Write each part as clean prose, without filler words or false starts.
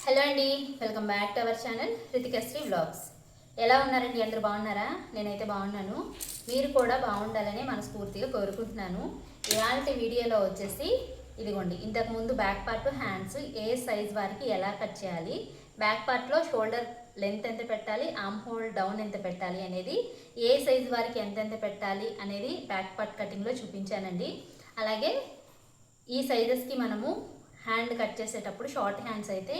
Hello అండి, welcome back to our channel Ritikashri vlogs. ఎలా ఉన్నారండి? అందరూ బాగున్నారా? నేనైతే బాగున్నాను. మీరు కూడా బాగుండాలని మనస్ఫూర్తిగా కోరుకుంటున్నాను. ఇవాళ వీడియోలో వచ్చేసి ఇదిగోండి, ఇంతకుముందు బ్యాక్ పార్ట్ హ్యాండ్స్ ఏ సైజ్ వారికి ఎలా కట్ చేయాలి, బ్యాక్ పార్ట్లో షోల్డర్ లెంత్ ఎంత పెట్టాలి, ఆర్మ్ హోల్ డౌన్ ఎంత పెట్టాలి అనేది, ఏ సైజ్ వారికి ఎంతెంత పెట్టాలి అనేది బ్యాక్ పార్ట్ కటింగ్లో చూపించానండి. అలాగే ఈ సైజెస్కి మనము హ్యాండ్ కట్ చేసేటప్పుడు షార్ట్ హ్యాండ్స్ అయితే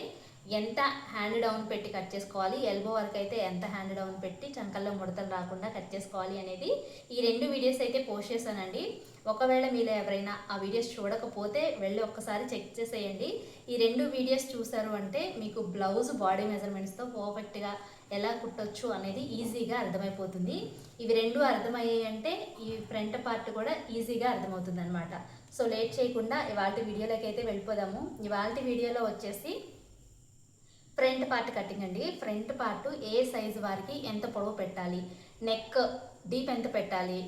ఎంత హ్యాండ్ డౌన్ పెట్టి కట్ చేసుకోవాలి, ఎల్బో వరకు అయితే ఎంత హ్యాండ్ డౌన్ పెట్టి చంకల్లో ముడతలు రాకుండా కట్ చేసుకోవాలి అనేది ఈ రెండు వీడియోస్ అయితే పోస్ట్ చేశానండి. ఒకవేళ మీరు ఎవరైనా ఆ వీడియోస్ చూడకపోతే వెళ్ళి ఒక్కసారి చెక్ చేసేయండి. ఈ రెండు వీడియోస్ చూసారు అంటే మీకు బ్లౌజ్ బాడీ మెజర్మెంట్స్తో పర్ఫెక్ట్గా ఎలా కుట్టొచ్చు అనేది ఈజీగా అర్థమైపోతుంది. ఇవి రెండు అర్థమయ్యాయి అంటే ఈ ఫ్రంట్ పార్ట్ కూడా ఈజీగా అర్థమవుతుంది అనమాట. సో లేట్ చేయకుండా ఇవాళ వీడియోలోకి అయితే వెళ్ళిపోదాము. ఇవాళ వీడియోలో వచ్చేసి ఫ్రంట్ పార్ట్ కటింగ్ అండి. ఫ్రంట్ పార్ట్ ఏ సైజు వారికి ఎంత పొడవు పెట్టాలి, నెక్ డీప్ ఎంత పెట్టాలి,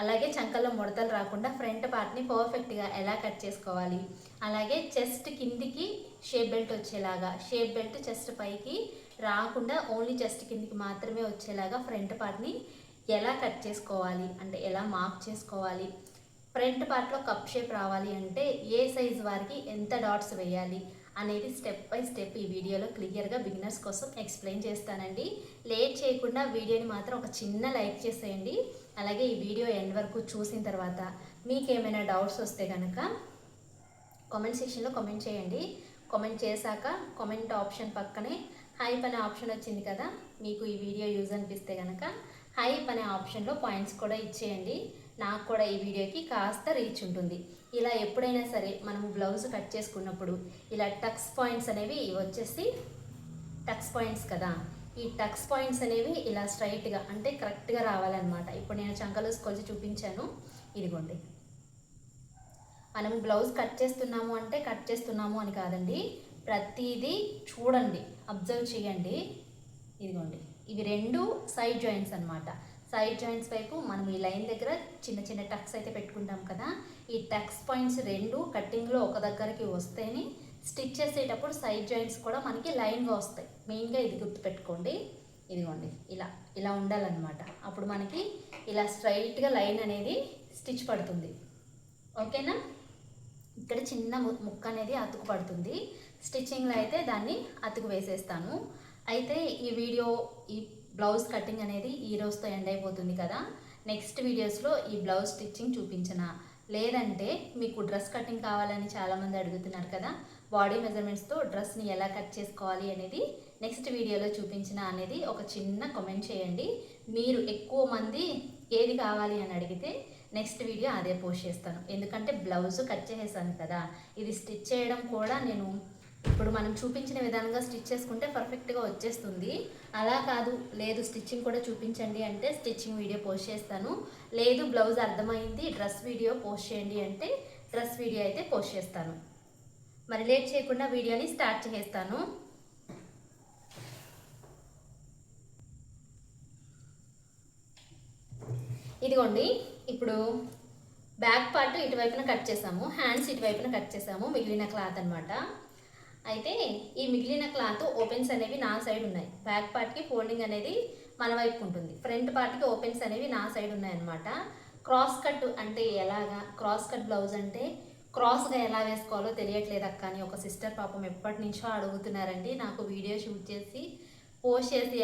అలాగే చంకల్లో ముడతలు రాకుండా ఫ్రంట్ పార్ట్ని పర్ఫెక్ట్గా ఎలా కట్ చేసుకోవాలి, అలాగే చెస్ట్ కిందికి షేప్ బెల్ట్ వచ్చేలాగా, షేప్ బెల్ట్ చెస్ట్ పైకి రాకుండా ఓన్లీ చెస్ట్ కిందికి మాత్రమే వచ్చేలాగా ఫ్రంట్ పార్ట్ని ఎలా కట్ చేసుకోవాలి, అంటే ఎలా మార్క్ చేసుకోవాలి, ఫ్రంట్ పార్ట్లో కప్ షేప్ రావాలి అంటే ఏ సైజు వారికి ఎంత డాట్స్ వేయాలి అనేది స్టెప్ బై స్టెప్ ఈ వీడియోలో క్లియర్గా బిగినర్స్ కోసం ఎక్స్ప్లెయిన్ చేస్తానండి. లేట్ చేయకుండా వీడియోని మాత్రం ఒక చిన్న లైక్ చేసేయండి. అలాగే ఈ వీడియో ఎండ్ వరకు చూసిన తర్వాత మీకు ఏమైనా డౌట్స్ వస్తే కనుక కామెంట్ సెక్షన్లో కామెంట్ చేయండి. కామెంట్ చేశాక కామెంట్ ఆప్షన్ పక్కనే హైప్ అనే ఆప్షన్ వచ్చింది కదా, మీకు ఈ వీడియో యూజ్ అనిపిస్తే కనుక హైప్ అనే ఆప్షన్లో పాయింట్స్ కూడా ఇచ్చేయండి. నాకు కూడా ఈ వీడియోకి కాస్త రీచ్ ఉంటుంది. ఇలా ఎప్పుడైనా సరే మనము బ్లౌజ్ కట్ చేసుకున్నప్పుడు ఇలా టక్స్ పాయింట్స్ అనేవి వచ్చేసి టక్స్ పాయింట్స్ కదా, ఈ టక్స్ పాయింట్స్ అనేవి ఇలా స్ట్రైట్గా అంటే కరెక్ట్గా రావాలన్నమాట. ఇప్పుడు నేను చంకలు కొలిచి చూపించాను, ఇదిగోండి. మనము బ్లౌజ్ కట్ చేస్తున్నాము అంటే కట్ చేస్తున్నాము అని కాదండి, ప్రతిదీ చూడండి, అబ్జర్వ్ చేయండి. ఇదిగోండి, ఇవి రెండు సైడ్ జాయింట్స్ అనమాట. సైడ్ జాయింట్స్ వైపు మనం ఈ లైన్ దగ్గర చిన్న చిన్న టక్స్ అయితే పెట్టుకుంటాం కదా, ఈ టక్స్ పాయింట్స్ రెండు కట్టింగ్లో ఒక దగ్గరికి వస్తేనే స్టిచ్ చేసేటప్పుడు సైడ్ జాయింట్స్ కూడా మనకి లైన్గా వస్తాయి. మెయిన్గా ఇది గుర్తుపెట్టుకోండి. ఇదిగోండి, ఇలా ఇలా ఉండాలన్నమాట. అప్పుడు మనకి ఇలా స్ట్రైట్గా లైన్ అనేది స్టిచ్ పడుతుంది. ఓకేనా? ఇక్కడ చిన్న ముక్క అనేది అతుకు పడుతుంది. స్టిచ్చింగ్లో అయితే దాన్ని అతుకు వేసేస్తాను. అయితే ఈ వీడియో ఈ బ్లౌజ్ కటింగ్ అనేది ఈ రోజుతో ఎండ్ అయిపోతుంది కదా. నెక్స్ట్ వీడియోస్లో ఈ బ్లౌజ్ స్టిచ్చింగ్ చూపించనా, లేదంటే మీకు డ్రెస్ కటింగ్ కావాలని చాలామంది అడుగుతున్నారు కదా, బాడీ మెజర్మెంట్స్తో డ్రెస్ని ఎలా కట్ చేసుకోవాలి అనేది నెక్స్ట్ వీడియోలో చూపించిన అనేది ఒక చిన్న కామెంట్ చేయండి. మీరు ఎక్కువ మంది ఏది కావాలి అని అడిగితే నెక్స్ట్ వీడియో అదే పోస్ట్ చేస్తాను. ఎందుకంటే బ్లౌజ్ కట్ చేసేసాను కదా, ఇది స్టిచ్ చేయడం కూడా నేను ఇప్పుడు మనం చూపించిన విధానంగా స్టిచ్ చేసుకుంటే పర్ఫెక్ట్గా వచ్చేస్తుంది. అలా కాదు, లేదు స్టిచ్చింగ్ కూడా చూపించండి అంటే స్టిచ్చింగ్ వీడియో పోస్ట్ చేస్తాను. లేదు బ్లౌజ్ అర్థమైంది డ్రెస్ వీడియో పోస్ట్ చేయండి అంటే డ్రెస్ వీడియో అయితే పోస్ట్ చేస్తాను. మరి లేట్ చేయకుండా వీడియోని స్టార్ట్ చేసేస్తాను. ఇదిగోండి, ఇప్పుడు బ్యాక్ పార్ట్ ఇటువైపున కట్ చేసాము, హ్యాండ్స్ ఇటువైపున కట్ చేసాము, మిగిలిన క్లాత్ అనమాట. అయితే ఈ మిగిలిన క్లాత్ ఓపెన్స్ అనేవి నా సైడ్ ఉన్నాయి. బ్యాక్ పార్ట్కి ఫోల్డింగ్ అనేది మన వైపు ఉంటుంది, ఫ్రంట్ పార్ట్కి ఓపెన్స్ అనేవి నా సైడ్ ఉన్నాయన్నమాట. క్రాస్ కట్ అంటే ఎలాగా, క్రాస్ కట్ బ్లౌజ్ అంటే క్రాస్గా ఎలా వేసుకోవాలో తెలియట్లేదు అక్క అని ఒక సిస్టర్ పాపం ఎప్పటి నుంచో అడుగుతున్నారండి. నాకు వీడియో షూట్ చేసి పోస్ట్ చేసి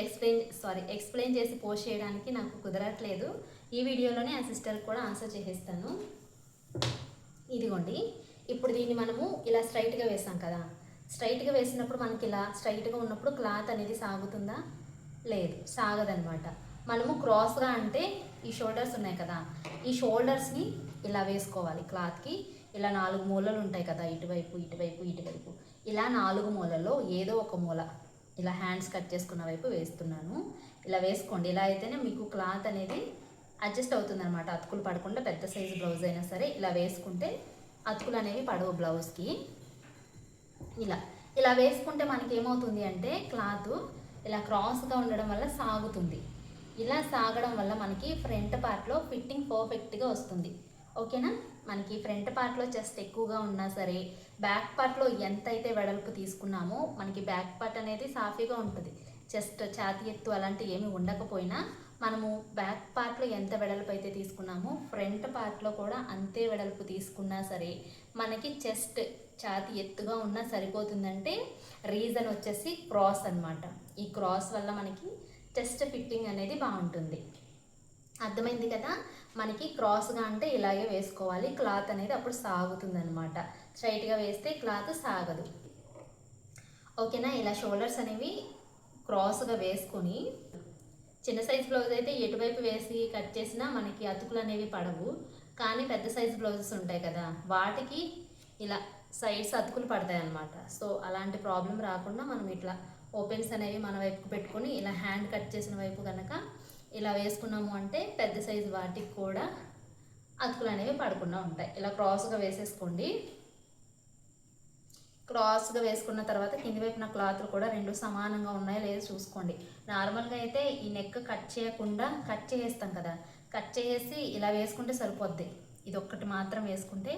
ఎక్స్ప్లెయిన్ చేసి పోస్ట్ చేయడానికి నాకు కుదరట్లేదు. ఈ వీడియోలోనే ఆ సిస్టర్కి కూడా ఆన్సర్ చేసేస్తాను. ఇదిగోండి, ఇప్పుడు దీన్ని మనము ఇలా స్ట్రైట్గా వేసాం కదా, స్ట్రైట్గా వేసినప్పుడు మనకి ఇలా స్ట్రైట్గా ఉన్నప్పుడు క్లాత్ అనేది సాగుతుందా? లేదు, సాగదనమాట. మనము క్రాస్గా అంటే ఈ షోల్డర్స్ ఉన్నాయి కదా, ఈ షోల్డర్స్ని ఇలా వేసుకోవాలి. క్లాత్కి ఇలా 4 మూలలు ఉంటాయి కదా, ఇటువైపు ఇటువైపు ఇటువైపు, ఇలా 4 మూలల్లో ఏదో ఒక మూల ఇలా హ్యాండ్స్ కట్ చేసుకున్న వైపు వేస్తున్నాను. ఇలా వేసుకోండి. ఇలా అయితేనే మీకు క్లాత్ అనేది అడ్జస్ట్ అవుతుంది అనమాట, అతుకులు పడకుండా. పెద్ద సైజు బ్లౌజ్ అయినా సరే ఇలా వేసుకుంటే అతుకులు అనేవి పడవు బ్లౌజ్కి. ఇలా వేసుకుంటే మనకి ఏమవుతుంది అంటే క్లాత్ ఇలా క్రాస్గా ఉండడం వల్ల సాగుతుంది. ఇలా సాగడం వల్ల మనకి ఫ్రంట్ పార్ట్లో ఫిట్టింగ్ పర్ఫెక్ట్గా వస్తుంది. ఓకేనా? మనకి ఫ్రంట్ పార్ట్లో చెస్ట్ ఎక్కువగా ఉన్నా సరే బ్యాక్ పార్ట్లో ఎంత అయితే వెడల్పు తీసుకున్నామో మనకి బ్యాక్ పార్ట్ అనేది సాఫీగా ఉంటుంది. చెస్ట్ ఛాతీ ఎత్తు అలాంటివి ఏమి ఉండకపోయినా మనము బ్యాక్ పార్ట్లో ఎంత వెడల్పు అయితే తీసుకున్నామో ఫ్రంట్ పార్ట్లో కూడా అంతే వెడల్పు తీసుకున్నా సరే మనకి చెస్ట్ ఛాతీ ఎత్తుగా ఉన్నా సరిపోతుందంటే రీజన్ వచ్చేసి క్రాస్ అన్నమాట. ఈ క్రాస్ వల్ల మనకి చెస్ట్ ఫిట్టింగ్ అనేది బాగుంటుంది. అర్థమైంది కదా. మనకి క్రాస్గా అంటే ఇలాగే వేసుకోవాలి, క్లాత్ అనేది అప్పుడు సాగుతుంది అనమాట. స్ట్రైట్గా వేస్తే క్లాత్ సాగదు. ఓకేనా. ఇలా షోల్డర్స్ అనేవి క్రాస్గా వేసుకొని చిన్న సైజ్ బ్లౌజ్ అయితే ఎటువైపు వేసి కట్ చేసినా మనకి అతుకులు అనేవి పడవు. కానీ పెద్ద సైజ్ బ్లౌజెస్ ఉంటాయి కదా, వాటికి ఇలా సైడ్స్ అతుకులు పడతాయి అన్నమాట. సో అలాంటి ప్రాబ్లం రాకుండా మనం ఇట్లా ఓపెన్స్ అనేవి మన వైపుకు పెట్టుకొని ఇలా హ్యాండ్ కట్ చేసిన వైపు కనుక ఇలా వేసుకున్నాము అంటే పెద్ద సైజు వాటికి కూడా అతుకులు అనేవి పడకుండా ఉంటాయి. ఇలా క్రాస్గా వేసేసుకోండి. క్రాస్గా వేసుకున్న తర్వాత కింది వైపున క్లాత్లు కూడా రెండు సమానంగా ఉన్నాయో లేదో చూసుకోండి. నార్మల్గా అయితే ఈ నెక్ కట్ చేయకుండా కట్ చేసేస్తాం కదా, కట్ చేసి ఇలా వేసుకుంటే సరిపోద్ది. ఇది ఒక్కటి మాత్రం వేసుకుంటే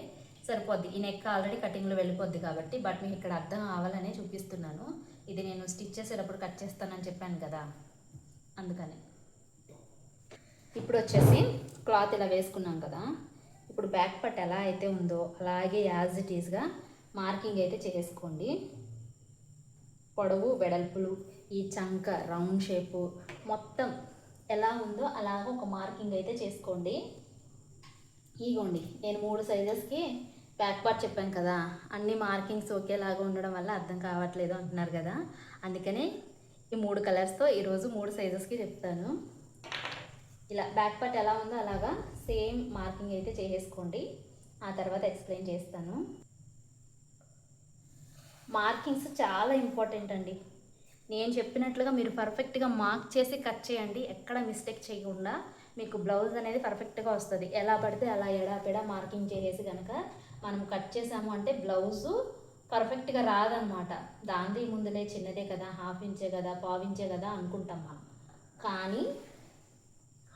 సరిపోద్ది. ఈ నెక్ ఆల్రెడీ కటింగ్లో వెళ్ళిపోద్ది కాబట్టి, బట్ మీకు ఇక్కడ అర్థం అవ్వాలనే చూపిస్తున్నాను. ఇది నేను స్టిచ్ చేసేటప్పుడు కట్ చేస్తానని చెప్పాను కదా, అందుకని. ఇప్పుడు వచ్చేసి క్లాత్ ఇలా వేసుకున్నాం కదా, ఇప్పుడు బ్యాక్ పార్ట్ ఎలా అయితే ఉందో అలాగే యాజ్ ఇట్ ఈస్గా మార్కింగ్ అయితే చేసుకోండి. పొడవు వెడల్పులు ఈ చంక రౌండ్ షేపు మొత్తం ఎలా ఉందో అలాగ ఒక మార్కింగ్ అయితే చేసుకోండి. ఇగోండి నేను 3 సైజెస్కి బ్యాక్ పార్ట్ చెప్పాను కదా, అన్ని మార్కింగ్స్ ఒకేలాగా ఉండడం వల్ల అర్థం కావట్లేదు అంటున్నారు కదా, అందుకనే ఈ 3 కలర్స్తో ఈరోజు 3 సైజెస్కి చెప్తాను. ఇలా బ్యాక్ పార్ట్ ఎలా ఉందో అలాగా సేమ్ మార్కింగ్ అయితే చేసేసుకోండి. ఆ తర్వాత ఎక్స్ప్లెయిన్ చేస్తాను. మార్కింగ్స్ చాలా ఇంపార్టెంట్ అండి. నేను చెప్పినట్లుగా మీరు పర్ఫెక్ట్గా మార్క్ చేసి కట్ చేయండి. ఎక్కడ మిస్టేక్ చేయకుండా మీకు బ్లౌజ్ అనేది పర్ఫెక్ట్గా వస్తుంది. ఎలా పడితే అలా ఎడాపెడా మార్కింగ్ చేసేసి కనుక మనం కట్ చేసాము అంటే బ్లౌజు పర్ఫెక్ట్గా రాదనమాట. దాంది ముందులే చిన్నదే కదా, హాఫ్ ఇంచే కదా, పావు ఇంచే కదా అనుకుంటాం మనం. కానీ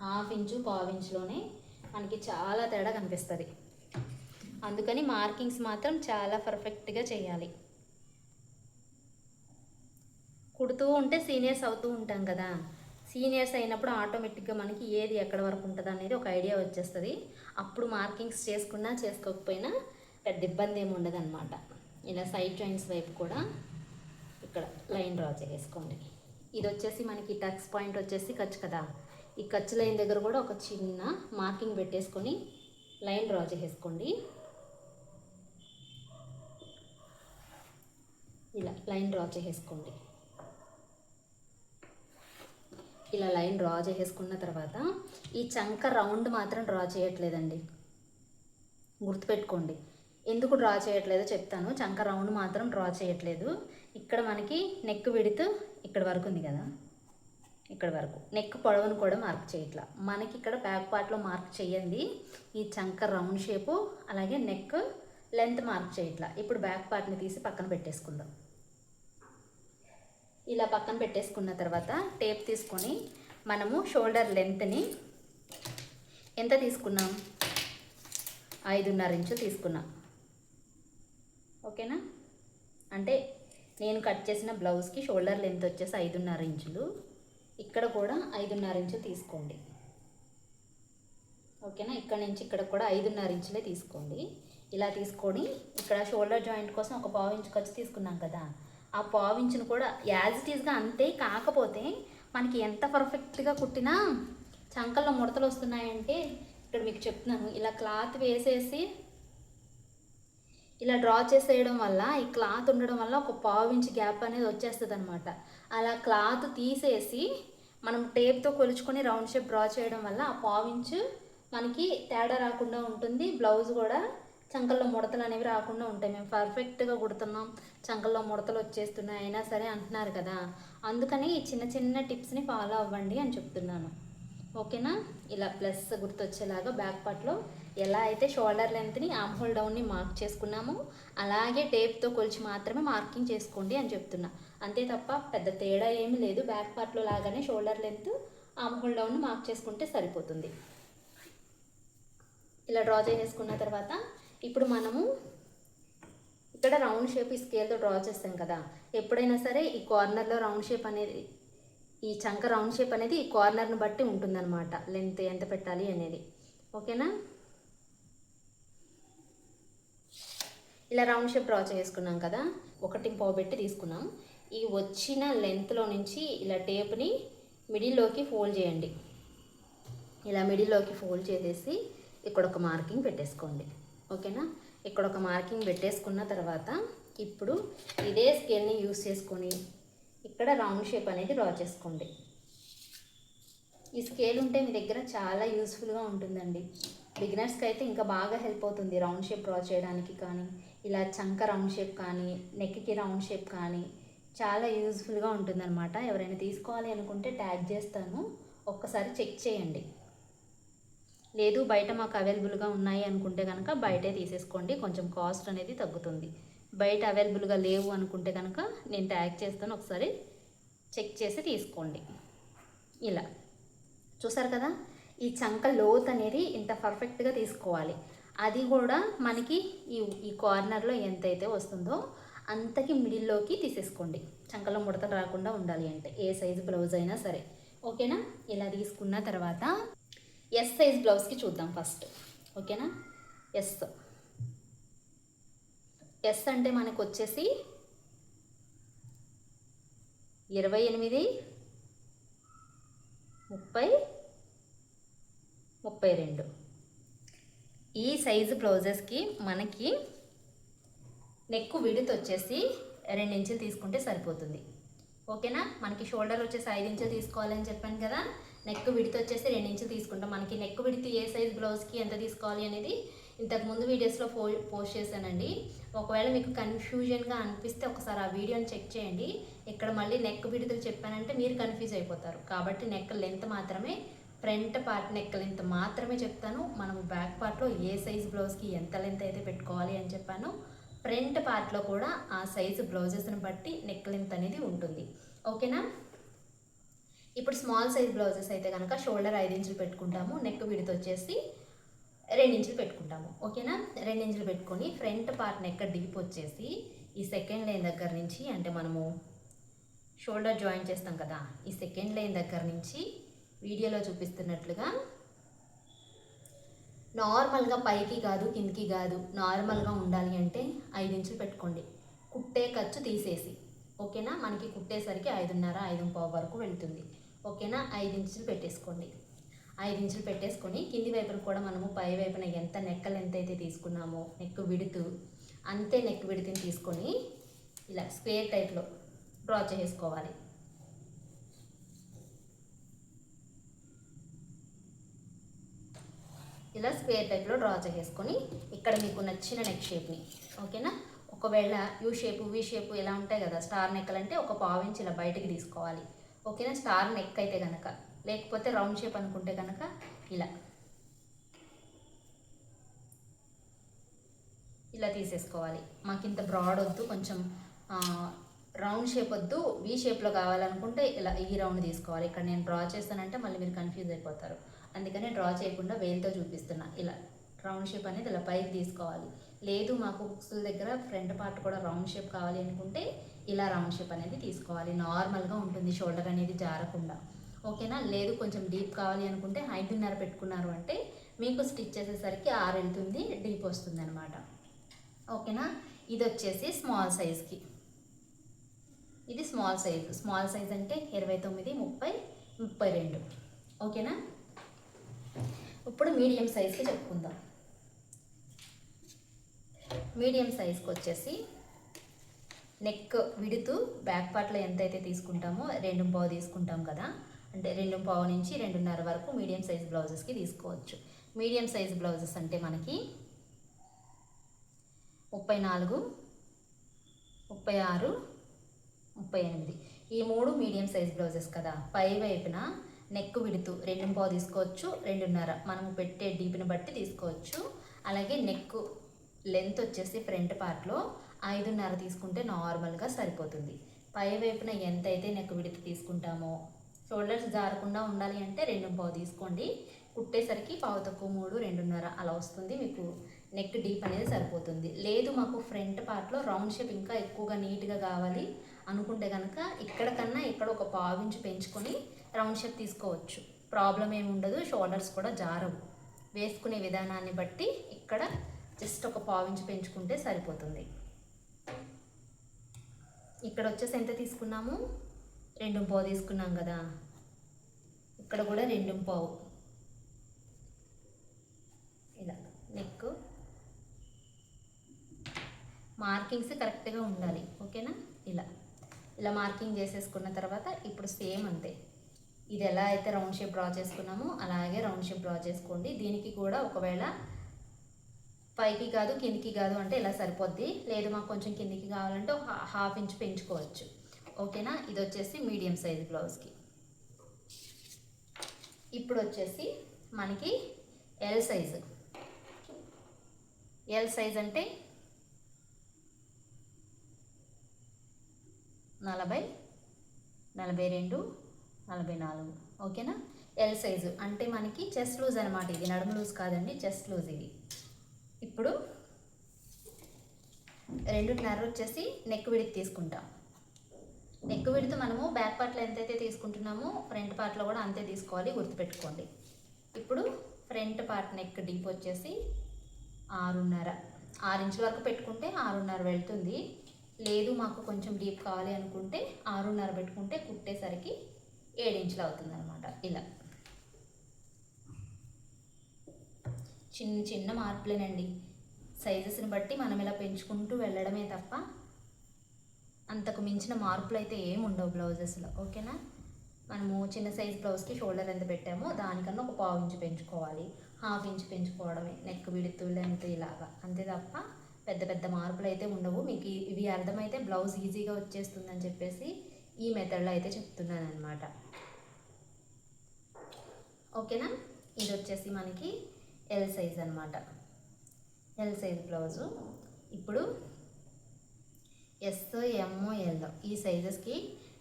హాఫ్ ఇంచు పావు ఇంచులోనే మనకి చాలా తేడా కనిపిస్తుంది. అందుకని మార్కింగ్స్ మాత్రం చాలా పర్ఫెక్ట్గా చేయాలి. కుడుతూ ఉంటే సీనియర్స్ అవుతూ ఉంటాం కదా, సీనియర్స్ అయినప్పుడు ఆటోమేటిక్గా మనకి ఏది ఎక్కడ వరకు ఉంటుంది అనేది ఒక ఐడియా వచ్చేస్తుంది. అప్పుడు మార్కింగ్స్ చేసుకున్నా చేసుకోకపోయినా పెద్ద ఇబ్బంది ఏమి ఉండదు అనమాట. ఇలా సైడ్ జాయింట్స్ వైపు కూడా ఇక్కడ లైన్ డ్రా చేసుకోండి. ఇది వచ్చేసి మనకి టక్స్ పాయింట్ వచ్చేసి ఖర్చు కదా, ఈ ఖర్చు లైన్ దగ్గర కూడా ఒక చిన్న మార్కింగ్ పెట్టేసుకొని లైన్ డ్రా చేసుకోండి. ఇలా లైన్ డ్రా చేసుకోండి. ఇలా లైన్ డ్రా చేసుకున్న తర్వాత ఈ చంక రౌండ్ మాత్రం డ్రా చేయట్లేదండి, గుర్తుపెట్టుకోండి. ఎందుకు డ్రా చేయట్లేదో చెప్తాను. చంక రౌండ్ మాత్రం డ్రా చేయట్లేదు. ఇక్కడ మనకి నెక్ విడ్త్ ఇక్కడ వరకు ఉంది కదా, ఇక్కడ వరకు నెక్ పొడవును కూడా మార్క్ చేయట్లా. మనకి ఇక్కడ బ్యాక్ పార్ట్లో మార్క్ చేయండి. ఈ చంక రౌండ్ షేపు అలాగే నెక్ లెంత్ మార్క్ చేయట్లా. ఇప్పుడు బ్యాక్ పార్ట్ని తీసి పక్కన పెట్టేసుకుందాం. ఇలా పక్కన పెట్టేసుకున్న తర్వాత టేప్ తీసుకొని మనము షోల్డర్ లెంత్ని ఎంత తీసుకున్నాం, 5.5 ఇంచు తీసుకున్నాం. ఓకేనా. అంటే నేను కట్ చేసిన బ్లౌజ్కి షోల్డర్ లెంత్ వచ్చేసి 5.5 ఇంచులు. ఇక్కడ కూడా 5.5 ఇంచులు తీసుకోండి. ఓకేనా. ఇక్కడ నుంచి ఇక్కడ కూడా 5.5 ఇంచులే తీసుకోండి. ఇలా తీసుకొని ఇక్కడ షోల్డర్ జాయింట్ కోసం ఒక పావు ఇంచు ఖర్చు తీసుకున్నాం కదా, ఆ పావు ఇంచును కూడా యాజ్ ఇట్ ఈస్గా అంతే. కాకపోతే మనకి ఎంత పర్ఫెక్ట్గా కుట్టినా చంకల్లో ముడతలు వస్తున్నాయంటే ఇక్కడ మీకు చెప్తున్నాను. ఇలా క్లాత్ వేసేసి ఇలా డ్రా చేసేయడం వల్ల ఈ క్లాత్ ఉండడం వల్ల ఒక పావు ఇంచు గ్యాప్ అనేది వచ్చేస్తుంది అనమాట. అలా క్లాత్ తీసేసి మనం టేప్తో కొలుచుకొని రౌండ్ షేప్ డ్రా చేయడం వల్ల ఆ పావు ఇంచు మనకి తేడా రాకుండా ఉంటుంది. బ్లౌజ్ కూడా చంకల్లో ముడతలు అనేవి రాకుండా ఉంటాయి. మేము పర్ఫెక్ట్గా కుడుతున్నాం, చంకల్లో ముడతలు వచ్చేస్తున్నాయి అయినా సరే అంటున్నారు కదా, అందుకని ఈ చిన్న చిన్న టిప్స్ని ఫాలో అవ్వండి అని చెప్తున్నాను. ఓకేనా. ఇలా ప్లస్ గుర్తొచ్చేలాగా బ్యాక్ పార్ట్లో ఎలా అయితే షోల్డర్ లెంత్ని ఆర్మ్ హోల్ డౌన్ని మార్క్ చేసుకున్నామో అలాగే టేప్తో కొలిచి మాత్రమే మార్కింగ్ చేసుకోండి అని చెప్తున్నా. అంతే తప్ప పెద్ద తేడా ఏమీ లేదు. బ్యాక్ పార్ట్లో లాగానే shoulder length arm whole down mark చేసుకుంటే సరిపోతుంది. ఇలా డ్రా చేసేసుకున్న తర్వాత ఇప్పుడు మనము ఇక్కడ రౌండ్ షేప్ ఈ స్కేల్తో డ్రా చేస్తాం కదా, ఎప్పుడైనా సరే ఈ కార్నర్లో రౌండ్ షేప్ అనేది, ఈ చంక రౌండ్ షేప్ అనేది ఈ కార్నర్ని బట్టి ఉంటుందన్నమాట, లెంత్ ఎంత పెట్టాలి అనేది. ఓకేనా, ఇలా రౌండ్ షేప్ డ్రా చేసుకున్నాం కదా, 1.5 పెట్టి తీసుకున్నాం. ఈ వచ్చిన లెంత్లో నుంచి ఇలా టేప్ని మిడిల్లోకి ఫోల్డ్ చేయండి. ఇలా మిడిల్లోకి ఫోల్డ్ చేసేసి ఇక్కడ ఒక మార్కింగ్ పెట్టేసుకోండి. ఓకేనా, ఇక్కడ ఒక మార్కింగ్ పెట్టేసుకున్న తర్వాత ఇప్పుడు ఇదే స్కేల్ని యూస్ చేసుకొని ఇక్కడ రౌండ్ షేప్ అనేది డ్రా చేసుకోండి. ఈ స్కేల్ ఉంటే మీ దగ్గర చాలా యూస్ఫుల్గా ఉంటుందండి. బిగినర్స్కి అయితే ఇంకా బాగా హెల్ప్ అవుతుంది రౌండ్ షేప్ డ్రా చేయడానికి, కానీ ఇలా చంక రౌండ్ షేప్ కానీ నెక్కి రౌండ్ షేప్ కానీ చాలా యూజ్ఫుల్గా ఉంటుందన్నమాట. ఎవరైనా తీసుకోవాలి అనుకుంటే ట్యాగ్ చేస్తాను, ఒక్కసారి చెక్ చేయండి. లేదు బయట మాకు అవైలబుల్గా ఉన్నాయి అనుకుంటే కనుక బయటే తీసేసుకోండి, కొంచెం కాస్ట్ అనేది తగ్గుతుంది. బయట అవైలబుల్గా లేవు అనుకుంటే కనుక నేను ట్యాగ్ చేస్తాను, ఒకసారి చెక్ చేసి తీసుకోండి. ఇలా చూసారు కదా, ఈ చంక లోత్ అనేది ఇంత పర్ఫెక్ట్గా తీసుకోవాలి. అది కూడా మనకి ఈ కార్నర్లో ఎంతైతే వస్తుందో అంతకి మిడిల్లోకి తీసేసుకోండి, చంకలో ముడతలు రాకుండా ఉండాలి అంటే, ఏ సైజు బ్లౌజ్ అయినా సరే. ఓకేనా, ఇలా తీసుకున్న తర్వాత ఎస్ సైజ్ బ్లౌజ్కి చూద్దాం ఫస్ట్. ఓకేనా, ఎస్ అంటే మనకు వచ్చేసి 28, 30, 32 ఈ సైజు బ్లౌజెస్కి మనకి నెక్ విడ్త్ వచ్చేసి 2 ఇంచులు తీసుకుంటే సరిపోతుంది. ఓకేనా, మనకి షోల్డర్ వచ్చేసి 5 ఇంచులు తీసుకోవాలని చెప్పాను కదా, నెక్ విడ్త్ వచ్చేసి 2 ఇంచులు తీసుకుంటాం. మనకి నెక్ విడ్త్ ఏ సైజ్ బ్లౌజ్కి ఎంత తీసుకోవాలి అనేది ఇంతకుముందు వీడియోస్లో పోస్ట్ చేశానండి. ఒకవేళ మీకు కన్ఫ్యూజన్గా అనిపిస్తే ఒకసారి ఆ వీడియోని చెక్ చేయండి. ఇక్కడ మళ్ళీ నెక్ విడ్త్లు చెప్పానంటే మీరు కన్ఫ్యూజ్ అయిపోతారు. కాబట్టి నెక్ లెంత్ మాత్రమే, ఫ్రంట్ పార్ట్ నెక్ లెంత్ మాత్రమే చెప్తాను. మనం బ్యాక్ పార్ట్లో ఏ సైజ్ బ్లౌజ్కి ఎంత లెంత్ అయితే పెట్టుకోవాలి అని చెప్పాను, ఫ్రంట్ పార్ట్లో కూడా ఆ సైజు బ్లౌజెస్ని బట్టి నెక్ లెంత్ అనేది ఉంటుంది. ఓకేనా, ఇప్పుడు స్మాల్ సైజ్ బ్లౌజెస్ అయితే కనుక షోల్డర్ 5 ఇంచులు పెట్టుకుంటాము, నెక్ విడ్త్ వచ్చేసి 2 ఇంచులు పెట్టుకుంటాము. ఓకేనా, 2 ఇంచులు పెట్టుకొని ఫ్రంట్ పార్ట్ నెక్ డీప్ వచ్చేసి ఈ సెకండ్ లైన్ దగ్గర నుంచి, అంటే మనము షోల్డర్ జాయిన్ చేస్తాం కదా, ఈ సెకండ్ లైన్ దగ్గర నుంచి వీడియోలో చూపిస్తున్నట్లుగా నార్మల్గా పైకి కాదు కిందికి కాదు, నార్మల్గా ఉండాలి అంటే 5 ఇంచులు పెట్టుకోండి, కుట్టే ఖర్చు తీసేసి. ఓకేనా, మనకి కుట్టేసరికి 5.5, 5.15 వరకు వెళ్తుంది. ఓకేనా, 5 ఇంచులు పెట్టేసుకోండి. 5 ఇంచులు పెట్టేసుకొని కింది వైపున కూడా మనము పై వైపున ఎంత నెక్ లెంత్ అయితే తీసుకున్నామో నెక్ విడ్త్ అంతే నెక్ విడ్త్ని తీసుకొని ఇలా స్క్వేర్ టైప్లో డ్రా చేసుకోవాలి. ఇలా స్క్వేర్ టైప్లో డ్రా చేసుకొని ఇక్కడ మీకు నచ్చిన నెక్ షేప్ని, ఓకేనా, ఒకవేళ యూ షేపు వి షేపు ఇలా ఉంటాయి కదా, స్టార్ నెక్కలు అంటే ఒక 1/2 ఇంచ్ ఇలా బయటికి తీసుకోవాలి. ఓకేనా, స్టార్ నెక్ అయితే కనుక, లేకపోతే రౌండ్ షేప్ అనుకుంటే కనుక ఇలా తీసేసుకోవాలి. మాకు ఇంత బ్రాడ్ వద్దు, కొంచెం రౌండ్ షేప్ వద్దు, వి షేప్లో కావాలనుకుంటే ఇలా ఈ రౌండ్ తీసుకోవాలి. ఇక్కడ నేను డ్రా చేస్తానంటే మళ్ళీ మీరు కన్ఫ్యూజ్ అయిపోతారు, అందుకనే డ్రా చేయకుండా వేలుతో చూపిస్తున్నా. ఇలా రౌండ్ షేప్ అనేది ఇలా పైకి తీసుకోవాలి. లేదు మాకు బుక్స్ల దగ్గర ఫ్రంట్ పార్ట్ కూడా రౌండ్ షేప్ కావాలి అనుకుంటే ఇలా రౌండ్ షేప్ అనేది తీసుకోవాలి. నార్మల్గా ఉంటుంది, షోల్డర్ అనేది జారకుండా. ఓకేనా, లేదు కొంచెం డీప్ కావాలి అనుకుంటే 5.5 పెట్టుకున్నారు అంటే మీకు స్టిచ్ చేసేసరికి 6 వెళ్తుంది, డీప్ వస్తుంది అనమాట. ఓకేనా, ఇది వచ్చేసి స్మాల్ సైజ్కి, ఇది స్మాల్ సైజ్ అంటే 29, 30, 32. ఓకేనా, ఇప్పుడు మీడియం సైజ్కి చెప్పుకుందాం. మీడియం సైజ్కి వచ్చేసి నెక్ విడుతూ బ్యాక్ పార్ట్లో ఎంతైతే తీసుకుంటామో 2.5 తీసుకుంటాం కదా, అంటే 2.5 నుంచి 2.5 వరకు మీడియం సైజ్ బ్లౌజెస్కి తీసుకోవచ్చు. మీడియం సైజ్ బ్లౌజెస్ అంటే మనకి 34, 36, 38 ఈ 3 మీడియం సైజ్ బ్లౌజెస్ కదా. పై వైపున నెక్ విడుతూ 2.5 తీసుకోవచ్చు, 2.5 మనము పెట్టే డీప్ని బట్టి తీసుకోవచ్చు. అలాగే నెక్ లెంత్ వచ్చేసి ఫ్రంట్ పార్ట్లో 5.5 తీసుకుంటే నార్మల్గా సరిపోతుంది. పై వైపున ఎంతైతే నెక్ విడుతూ తీసుకుంటామో, షోల్డర్స్ జారకుండా ఉండాలి అంటే 2.5 తీసుకోండి. కుట్టేసరికి పావు తక్కువ 3, 2.5 అలా వస్తుంది. మీకు నెక్ డీప్ అనేది సరిపోతుంది. లేదు మాకు ఫ్రంట్ పార్ట్లో రౌండ్ షేప్ ఇంకా ఎక్కువగా నీట్గా కావాలి అనుకుంటే కనుక ఇక్కడ కన్నా ఇక్కడ ఒక పావు ఇంచు పెంచుకొని రౌండ్ షేప్ తీసుకోవచ్చు. ప్రాబ్లం ఏమి ఉండదు. షోల్డర్స్ కూడా జారవు. వేసుకునే విధానాన్ని బట్టి ఇక్కడ జస్ట్ ఒక పావు ఇంచు పెంచుకుంటే సరిపోతుంది. ఇక్కడ వచ్చేసి ఎంత తీసుకున్నాము? 2.5 తీసుకున్నాం కదా. ఇక్కడ కూడా 2.5 ఇలా నెక్ మార్కింగ్స్ కరెక్ట్గా ఉండాలి. ఓకేనా? ఇలా మార్కింగ్ చేసేసుకున్న తర్వాత ఇప్పుడు సేమ్ అంతే, ఇది ఎలా అయితే రౌండ్ షేప్ డ్రా చేసుకున్నామో అలాగే రౌండ్ షేప్ డ్రా చేసుకోండి. దీనికి కూడా ఒకవేళ పైకి కాదు కిందికి కాదు అంటే ఇలా సరిపోద్ది. లేదు మాకు కొంచెం కిందికి కావాలంటే 1/2 ఇంచ్ పెంచుకోవచ్చు. ఓకేనా? ఇది వచ్చేసి మీడియం సైజ్ బ్లౌజ్కి. ఇప్పుడు వచ్చేసి మనకి ఎల్ సైజు. ఎల్ సైజ్ అంటే 40, 42, 44. ఓకేనా? ఎల్ సైజు అంటే మనకి చెస్ట్ లూజ్ అనమాట. ఇది నడుము లూజ్ కాదండి, చెస్ట్ లూజ్ ఇది. ఇప్పుడు 2.5 వచ్చేసి నెక్ విడ్త్ తీసుకుంటాం. నెక్ విడ్త్ మనము బ్యాక్ పార్ట్లో ఎంతైతే తీసుకుంటున్నామో ఫ్రంట్ పార్ట్లో కూడా అంతే తీసుకోవాలి, గుర్తుపెట్టుకోండి. ఇప్పుడు ఫ్రంట్ పార్ట్ నెక్ డీప్ వచ్చేసి 6 ఇంచుల వరకు పెట్టుకుంటే 6.5 వెళ్తుంది. లేదు మాకు కొంచెం డీప్ కావాలి అనుకుంటే 6.5 పెట్టుకుంటే కుట్టేసరికి 7 ఇంచులు అవుతుంది అనమాట. ఇలా చిన్న మార్పులేనండి. సైజెస్ని బట్టి మనం ఇలా పెంచుకుంటూ వెళ్ళడమే తప్ప అంతకు మించిన మార్పులు అయితే ఏమి ఉండవు బ్లౌజెస్లో. ఓకేనా? మనము చిన్న సైజ్ బ్లౌజ్కి షోల్డర్ ఎంత పెట్టామో దానికన్నా ఒక పావు ఇంచు పెంచుకోవాలి, 1/2 ఇంచు పెంచుకోవడమే నెక్ విడ్త్ లెంత్ ఇలాగా. అంతే తప్ప పెద్ద మార్పులు అయితే ఉండవు. మీకు ఇవి అర్థమైతే బ్లౌజ్ ఈజీగా వచ్చేస్తుందని చెప్పేసి ఈ మెథడ్లో అయితే చెప్తున్నాను అనమాట. ఓకేనా? ఇది వచ్చేసి మనకి ఎల్ సైజ్ అనమాట. L size blouse. ఇప్పుడు ఎస్, ఎమ్, ఎల్ ఈ సైజెస్కి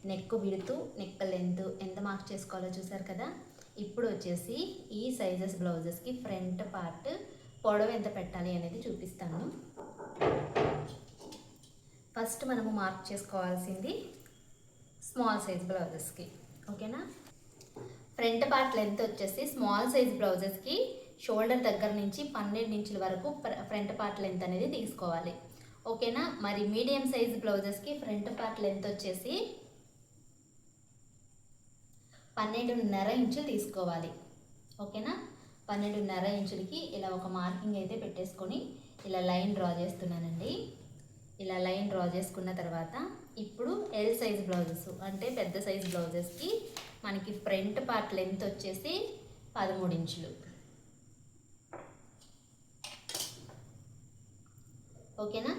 నెక్ విడుతూ నెక్ లెంత్ ఎంత మార్క్ చేసుకోవాలో చూసారు కదా. ఇప్పుడు వచ్చేసి ఈ సైజెస్ బ్లౌజెస్కి ఫ్రంట్ పార్ట్ పొడవు ఎంత పెట్టాలి అనేది చూపిస్తాను. ఫస్ట్ మనము మార్క్ చేసుకోవాల్సింది స్మాల్ సైజ్ బ్లౌజెస్కి. ఓకేనా? ఫ్రంట్ పార్ట్ లెంత్ వచ్చేసి స్మాల్ సైజ్ బ్లౌజెస్కి షోల్డర్ దగ్గర నుంచి 12 ఇంచుల వరకు ఫ్రంట్ పార్ట్ లెంత్ అనేది తీసుకోవాలి. ఓకేనా? మరి మీడియం సైజ్ బ్లౌజెస్కి ఫ్రంట్ పార్ట్ లెంత్ వచ్చేసి 12.5 ఇంచులు తీసుకోవాలి. ఓకేనా? 12.5 ఇంచులకి ఇలా ఒక మార్కింగ్ అయితే పెట్టేసుకొని ఇలా లైన్ డ్రా చేస్తున్నానండి. ఇలా లైన్ డ్రా చేసుకున్న తర్వాత ఇప్పుడు ఎల్ సైజ్ బ్లౌజెస్ అంటే పెద్ద సైజ్ బ్లౌజెస్కి మనకి ఫ్రంట్ పార్ట్ లెంత్ వచ్చేసి 13 ఇంచులు. ఓకేనా?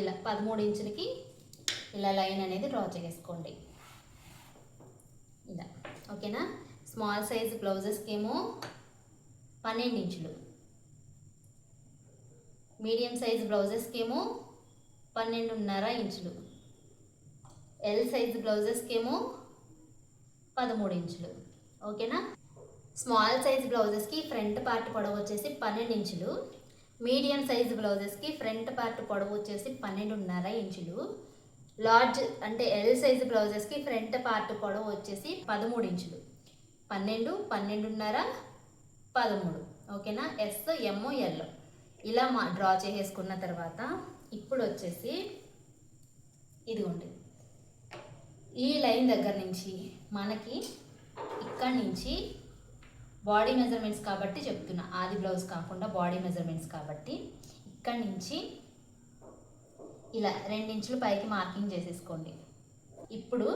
ఇలా 13 ఇంచులకి ఇలా లైన్ అనేది డ్రా చేసుకోండి. ఇలా. ఓకేనా? స్మాల్ సైజ్ బ్లౌజెస్కి ఏమో 12 ఇంచులు, మీడియం సైజ్ బ్లౌజెస్కి ఏమో 12.5 ఇంచులు, ఎల్ సైజ్ బ్లౌజెస్కి ఏమో 13 ఇంచులు. ఓకేనా? స్మాల్ సైజ్ బ్లౌజెస్కి ఫ్రంట్ పార్ట్ పొడవు వచ్చేసి 12 ఇంచులు, మీడియం సైజ్ బ్లౌజెస్కి ఫ్రంట్ పార్ట్ పొడవు వచ్చేసి 12.5 ఇంచులు, లార్జ్ అంటే ఎల్ సైజ్ బ్లౌజెస్కి ఫ్రంట్ పార్ట్ పొడవు వచ్చేసి 13 ఇంచులు. 12, 12.5, 13. ఓకేనా? ఎస్, ఎమ్, ఎల్ ఇలా డ్రా చేసేసుకున్న తర్వాత ఇప్పుడు వచ్చేసి ఇదిగోండి ఈ లైన్ దగ్గర నుంచి మనకి ఇక్కడి నుంచి బాడీ మెజర్మెంట్స్ కాబట్టి చెప్తున్నా, ఆది బ్లౌజ్ కాకుండా బాడీ మెజర్మెంట్స్ కాబట్టి ఇక్కడి నుంచి ఇలా 2 ఇంచులు పైకి మార్కింగ్ చేసేసుకోండి. ఇప్పుడు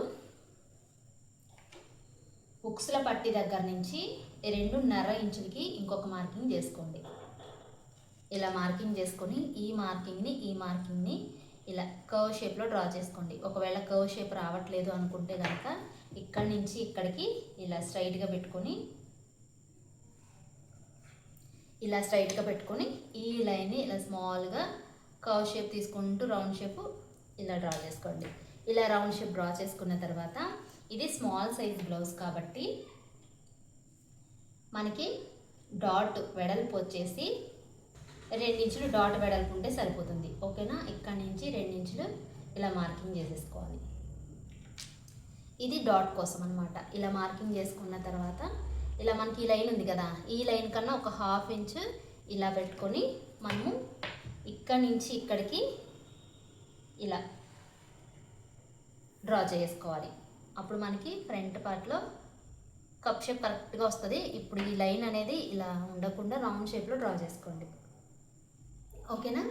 ఉక్సుల పట్టి దగ్గర నుంచి 2.5 ఇంచులకి ఇంకొక మార్కింగ్ చేసుకోండి. ఇలా మార్కింగ్ చేసుకొని ఈ మార్కింగ్ని ఇలా కర్వ్ షేప్లో డ్రా చేసుకోండి. ఒకవేళ కర్వ్ షేప్ రావట్లేదు అనుకుంటే కనుక ఇక్కడి నుంచి ఇక్కడికి ఇలా స్ట్రైట్గా పెట్టుకొని ఈ లైన్ని ఇలా స్మాల్గా కర్వ్ షేప్ తీసుకుంటూ రౌండ్ షేప్ ఇలా డ్రా చేసుకోండి. ఇలా రౌండ్ షేప్ డ్రా చేసుకున్న తర్వాత ఇది స్మాల్ సైజ్ బ్లౌజ్ కాబట్టి మనకి డాట్ వెడల్పు వచ్చేసి 2 ఇంచులు డాట్ వెడల్పు ఉంటే సరిపోతుంది. ఓకేనా, ఇక్కడ నుంచి 2 ఇంచులు ఇలా మార్కింగ్ చేసేసుకోవాలి. ఇది డాట్ కోసం అనమాట. ఇలా మార్కింగ్ చేసుకున్న తర్వాత ఇలా మనకి ఈ లైన్ ఉంది కదా, ఈ లైన్ కన్నా ఒక 1/2 ఇంచ్ ఇలా పెట్టుకొని మనము ఇక్కడి నుంచి ఇక్కడికి ఇలా డ్రా చేసుకోవాలి. అప్పుడు మనకి ఫ్రంట్ పార్ట్లో కప్ షేప్ కరెక్ట్గా వస్తుంది. ఇప్పుడు ఈ లైన్ అనేది ఇలా ఉండకుండా రౌండ్ షేప్లో డ్రా చేసుకోండి. ఓకేనా,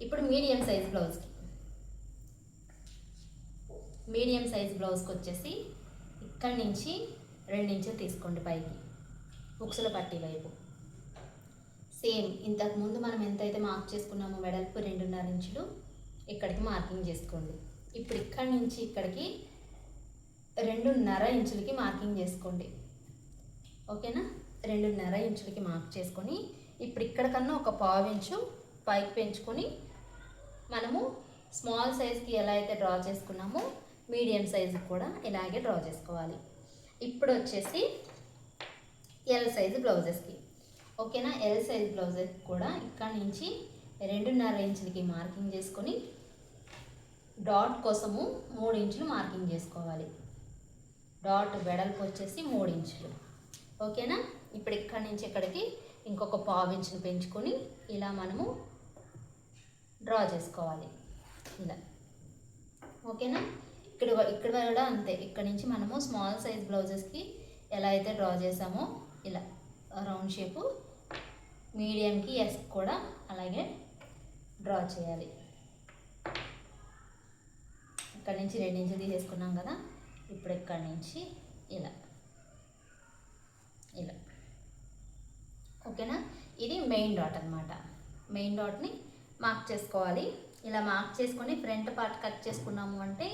ఇప్పుడు మీడియం సైజ్ బ్లౌజ్కి వచ్చేసి ఇక్కడి నుంచి 2 ఇంచులు తీసుకోండి పైకి, ఉక్సుల పట్టీ వైపు. సేమ్ ఇంతకుముందు మనం ఎంతైతే మార్క్ చేసుకున్నామో వెడల్పు 2.5 ఇంచులు ఇక్కడికి మార్కింగ్ చేసుకోండి. ఇప్పుడు ఇక్కడి నుంచి ఇక్కడికి 2.5 ఇంచులకి మార్కింగ్ చేసుకోండి. ఓకేనా, 2.5 ఇంచులకి మార్క్ చేసుకొని ఇప్పుడు ఇక్కడ కన్నా ఒక 1/2 ఇంచు పైకి పెంచుకొని మనము స్మాల్ సైజ్కి ఎలా అయితే డ్రా చేసుకున్నామో మీడియం సైజుకి కూడా ఇలాగే డ్రా చేసుకోవాలి. ఇప్పుడు వచ్చేసి ఎల్ సైజ్ బ్లౌజెస్కి. ఓకేనా, ఎల్ సైజ్ బ్లౌజెస్కి కూడా ఇక్కడ నుంచి 2.5 ఇంచులకి మార్కింగ్ చేసుకొని డాట్ కోసము 3 ఇంచులు మార్కింగ్ చేసుకోవాలి. డాట్ వెడల్పు వచ్చేసి 3 ఇంచులు. ఓకేనా, ఇప్పుడు ఇక్కడి నుంచి ఇక్కడికి ఇంకొక 1/2 ఇంచును పెంచుకొని ఇలా మనము డ్రా చేసుకోవాలి ఇలా. ఓకేనా, ఇక్కడ కూడా అంతే. ఇక్కడ నుంచి మనము స్మాల్ సైజ్ బ్లౌజెస్కి ఎలా అయితే డ్రా చేసామో ఇలా రౌండ్ షేపు, మీడియంకి ఎస్ కూడా అలాగే డ్రా చేయాలి. ఇక్కడ నుంచి 2 ఇంచులు తీసేసుకున్నాం కదా, ఇప్పుడు ఇక్కడ నుంచి ఇలా ఇలా. ఓకేనా, ఇది మెయిన్ డాట్ అనమాట. మెయిన్ డాట్ని మార్క్ చేసుకోవాలి. ఇలా మార్క్ చేసుకొని ఫ్రంట్ పార్ట్ కట్ చేసుకున్నాము అంటే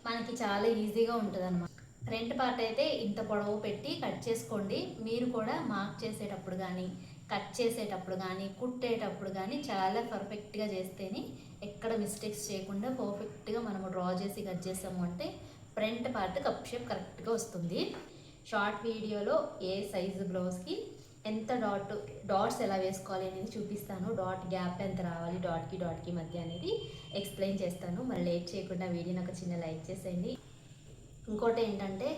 మనకి చాలా ఈజీగా ఉంటుంది అనమాట. ఫ్రంట్ పార్ట్ అయితే ఇంత పొడవు పెట్టి కట్ చేసుకోండి. మీరు కూడా మార్క్ చేసేటప్పుడు కానీ కట్ చేసేటప్పుడు కానీ కుట్టేటప్పుడు కానీ చాలా పర్ఫెక్ట్గా చేస్తేనే, ఎక్కడ మిస్టేక్స్ చేయకుండా పర్ఫెక్ట్గా మనము డ్రా చేసి కట్ చేసాము అంటే ఫ్రంట్ పార్ట్ కప్ షేప్ కరెక్ట్గా వస్తుంది. షార్ట్ వీడియోలో ఏ సైజు బ్లౌజ్కి ఎంత డాట్స్ ఎలా వేసుకోవాలి అనేది చూపిస్తాను. డాట్ గ్యాప్ ఎంత రావాలి డాట్కి మధ్య అనేది ఎక్స్ప్లెయిన్ చేస్తాను. మరి లేట్ చేయకుండా వీడియోని ఒక చిన్న లైక్ చేసేయండి. ఇంకోటి ఏంటంటే,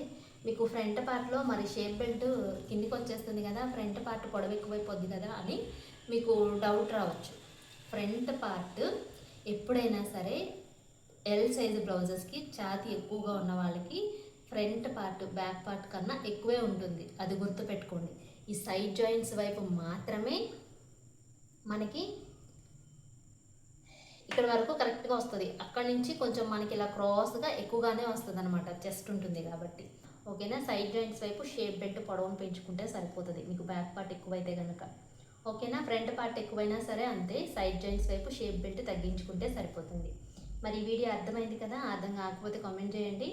మీకు ఫ్రంట్ పార్ట్లో మరి షేప్ బెల్ట్ కిందికి వచ్చేస్తుంది కదా, ఫ్రంట్ పార్ట్ పొడవు ఎక్కువైపోద్ది కదా అని మీకు డౌట్ రావచ్చు. ఫ్రంట్ పార్ట్ ఎప్పుడైనా సరే ఎల్ సైజు బ్లౌజెస్కి ఛాతీ ఎక్కువగా ఉన్న వాళ్ళకి ఫ్రంట్ పార్ట్ బ్యాక్ పార్ట్ కన్నా ఎక్కువే ఉంటుంది. అది గుర్తుపెట్టుకోండి. ఈ సైడ్ జాయింట్స్ వైపు మాత్రమే మనకి ఇక్కడ వరకు కరెక్ట్గా వస్తుంది. అక్కడ నుంచి కొంచెం మనకి ఇలా క్రాస్గా ఎక్కువగానే వస్తుంది అనమాట, చెస్ట్ ఉంటుంది కాబట్టి. ఓకేనా, సైడ్ జాయింట్స్ వైపు షేప్ బెల్ట్ పొడవును పెంచుకుంటే సరిపోతుంది మీకు బ్యాక్ పార్ట్ ఎక్కువైతే కనుక. ఓకేనా, ఫ్రంట్ పార్ట్ ఎక్కువైనా సరే అంతే, సైడ్ జాయింట్స్ వైపు షేప్ బెల్ట్ తగ్గించుకుంటే సరిపోతుంది. మరి ఈ వీడియో అర్థమైంది కదా, అర్థం కాకపోతే కామెంట్ చేయండి.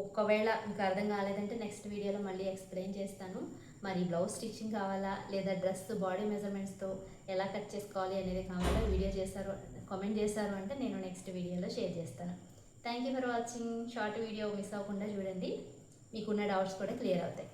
ఒకవేళ మీకు అర్థం కాలేదంటే నెక్స్ట్ వీడియోలో మళ్ళీ ఎక్స్ప్లెయిన్ చేస్తాను. మరి బ్లౌజ్ స్టిచ్చింగ్ కావాలా లేదా డ్రెస్ బాడీ మెజర్మెంట్స్తో ఎలా కట్ చేసుకోవాలి అనేది కావాలా కామెంట్ చేశారు అంటే నేను నెక్స్ట్ వీడియోలో షేర్ చేస్తాను. Thank you for watching. Short video miss అవ్వకుండా చూడండి, మీకున్న డౌట్స్ కూడా క్లియర్ అవుతాయి.